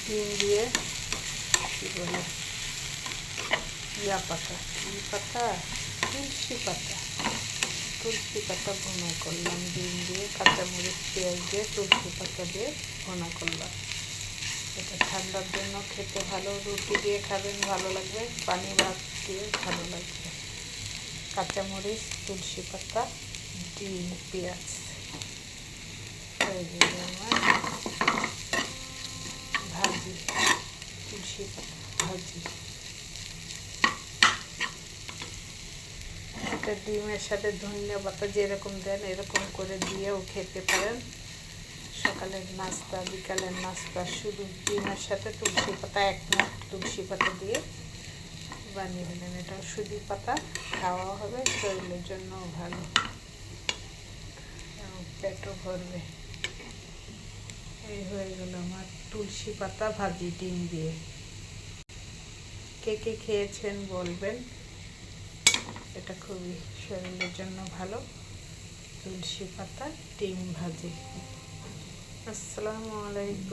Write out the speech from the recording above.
ডিম দিয়ে কী বলে পাতা তুলসী পাতা ভুনা করলাম। ডিম দিয়ে কাঁচামরিচ পেঁয়াজ দিয়ে তুলসী পাতা দিয়ে ভুনা করলাম। এটা ঠান্ডার জন্য খেতে ভালো, রুটি দিয়ে খাবেন ভালো লাগবে, পানি ভাত দিয়ে ভালো লাগবে। কাঁচামরিচ, তুলসী পাতা, ডিম, পেঁয়াজ, আমার ভাজি, তুলসী পাতা ভাজি। এটা ডিমের সাথে ধনিয়া পাতা যেরকম দেন এরকম করে দিয়েও খেতে পারেন। সকালের নাস্তা, বিকালের নাস্তা, শুধু ডিমের সাথে তুলসী পাতা, এক মুঠ তুলসী পাতা দিয়ে বানিয়ে ফেলেন। এটা সুজি পাতা খাওয়া হবে, শরীরের জন্যও ভালো, পেটও ভরবে। এই হয়ে গেল আমার তুলসী পাতা ভাজি ডিম দিয়ে। কে কে খেয়েছেন বলবেন। এটা খুবই শরীরের জন্য ভালো, তুলসী পাতা ডিম ভাজি। আসসালামু আলাইকুম।